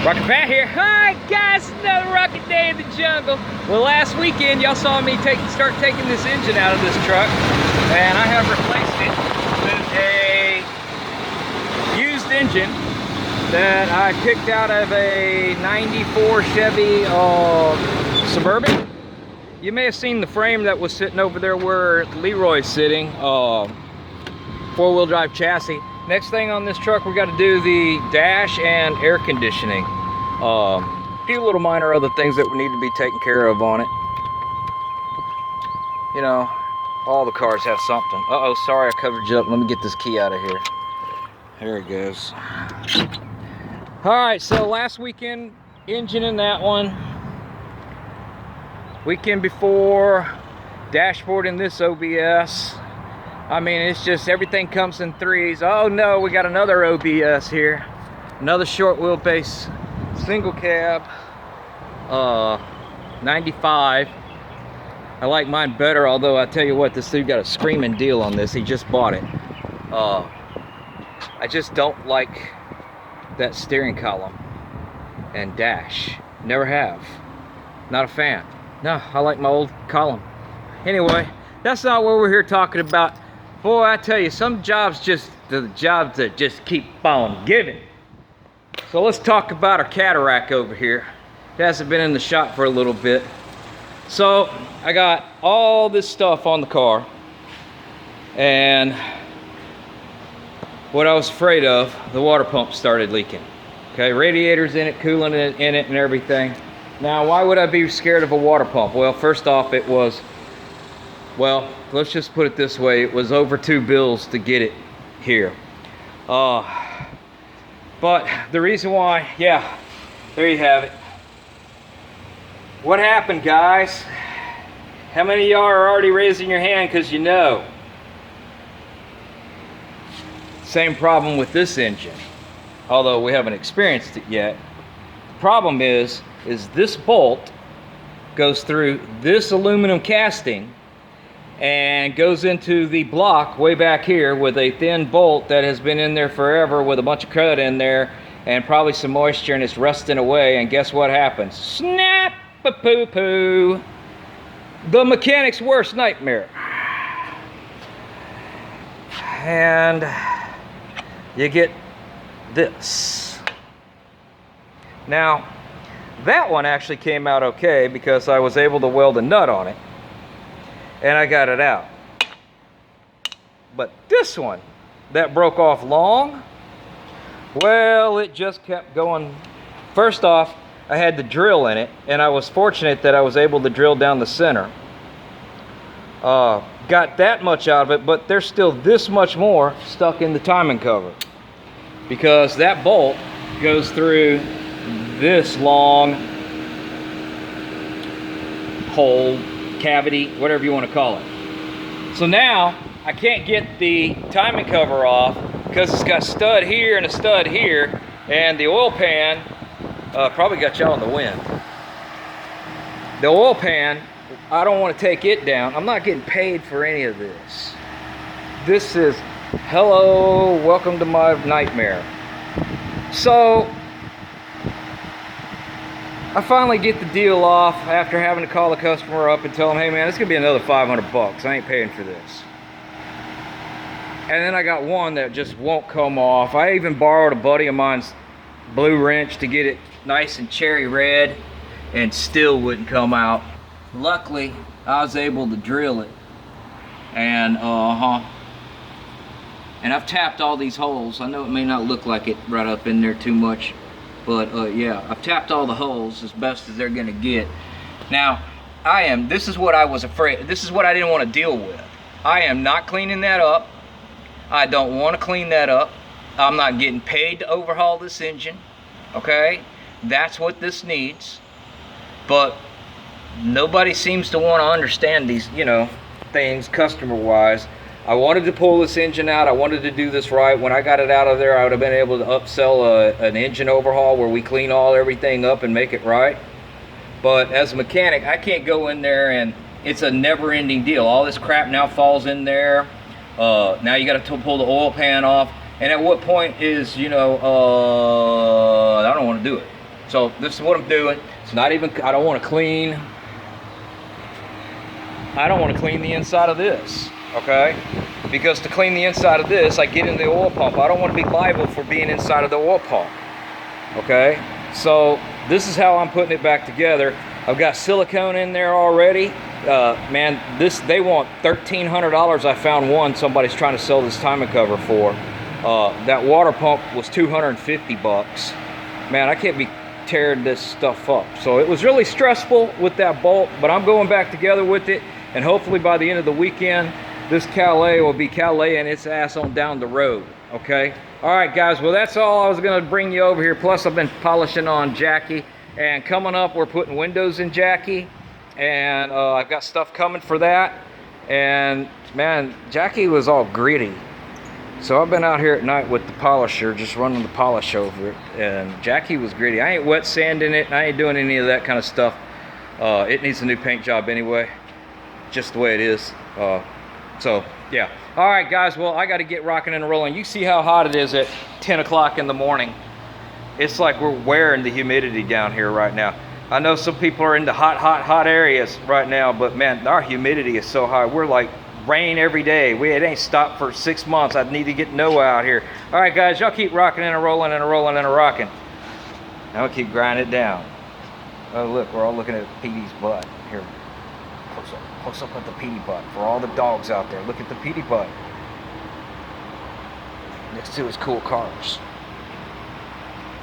Rocket Pat here. Hi guys, another rocket day in the jungle. Well, last weekend y'all saw me start taking this engine out of this truck, and I have replaced it with a used engine that I picked out of a 94 Chevy Suburban. You may have seen the frame that was sitting over there where Leroy's sitting, four-wheel drive chassis. Next thing on this truck, we got to do the dash and air conditioning. A few little minor other things that would need to be taken care of on it. You know, all the cars have something. Uh-oh, sorry I covered you up. Let me get this key out of here. There it goes. All right, so last weekend, engine in that one. Weekend before, dashboard in this OBS. I mean, it's just everything comes in threes. Oh no, we got another OBS here. Another short wheelbase, single cab, 95. I like mine better, although I tell you what, this dude got a screaming deal on this. He just bought it. I just don't like that steering column and dash. Never have. Not a fan. No, I like my old column. Anyway, that's not what we're here talking about. Boy, I tell you, some jobs the jobs that just keep on giving. So let's talk about our Cadillac over here. It hasn't been in the shop for a little bit. So I got all this stuff on the car, and what I was afraid of, the water pump started leaking. Okay, radiators in it, coolant in it and everything. Now, why would I be scared of a water pump? Well, first off, it was, well, let's just put it this way. It was over $2 bills to get it here. But the reason why, yeah, there you have it. What happened, guys? How many of y'all are already raising your hand because you know? Same problem with this engine, although we haven't experienced it yet. The problem is this bolt goes through this aluminum casting and goes into the block way back here with a thin bolt that has been in there forever with a bunch of crud in there and probably some moisture, and it's rusting away, and guess what happens? Snap a poo poo. The mechanic's worst nightmare. And you get this. Now, that one actually came out okay because I was able to weld a nut on it and I got it out. But this one that broke off long, well, it just kept going. First off, I had the drill in it, and I was fortunate that I was able to drill down the center. Got that much out of it, but there's still this much more stuck in the timing cover because that bolt goes through this long hole, cavity, whatever you want to call it. So now I can't get the timing cover off because it's got a stud here and a stud here, and the oil pan probably got y'all in the wind. The oil pan, I don't want to take it down. I'm not getting paid for any of this. This is, hello, welcome to my nightmare. So I finally get the deal off after having to call the customer up and tell them, hey man, it's gonna be another 500 bucks. I ain't paying for this. And then I got one that just won't come off. I even borrowed a buddy of mine's blue wrench to get it nice and cherry red, and still wouldn't come out. Luckily, I was able to drill it. And and I've tapped all these holes. I know it may not look like it right up in there too much, but yeah, I've tapped all the holes as best as they're gonna get. Now, this is what I was afraid, this is what I didn't want to deal with. I am not cleaning that up. I don't want to clean that up. I'm not getting paid to overhaul this engine, okay? That's what this needs. But nobody seems to want to understand these, you know, things customer-wise. I wanted to pull this engine out. I wanted to do this right. When I got it out of there, I would have been able to upsell an engine overhaul where we clean everything up and make it right. But as a mechanic, I can't go in there and it's a never-ending deal. All this crap now falls in there. Now you got to pull the oil pan off. And at what point is, you know, I don't want to do it. So this is what I'm doing. It's not even, I don't want to clean the inside of this, okay? Because to clean the inside of this, I get in the oil pump. I don't want to be liable for being inside of the oil pump, okay? So this is how I'm putting it back together. I've got silicone in there already. Man, they want $1,300. I found one somebody's trying to sell this timing cover for. That water pump was 250 bucks. Man, I can't be tearing this stuff up. So it was really stressful with that bolt, but I'm going back together with it, and hopefully by the end of the weekend, this Calais will be Calais and its ass on down the road, okay? All right, guys, well, that's all I was gonna bring you over here. Plus, I've been polishing on Jackie, and coming up, we're putting windows in Jackie, and I've got stuff coming for that. And man, Jackie was all gritty. So I've been out here at night with the polisher, just running the polish over it, and Jackie was gritty. I ain't wet sanding it, and I ain't doing any of that kind of stuff. It needs a new paint job anyway, just the way it is. So yeah. All right, guys, well, I got to get rocking and rolling. You see how hot it is at 10 o'clock in the morning. It's like we're wearing the humidity down here right now. I know some people are in the hot areas right now, but man, our humidity is so high. We're like rain every day. It ain't stopped for 6 months. I need to get Noah out here. All right, guys, y'all keep rocking and rolling and rolling and rocking. Now we'll keep grinding it down. Oh, look, we're all looking at Petey's butt. Here, close up at the Petey butt. For all the dogs out there, look at the Petey butt next to his cool cars.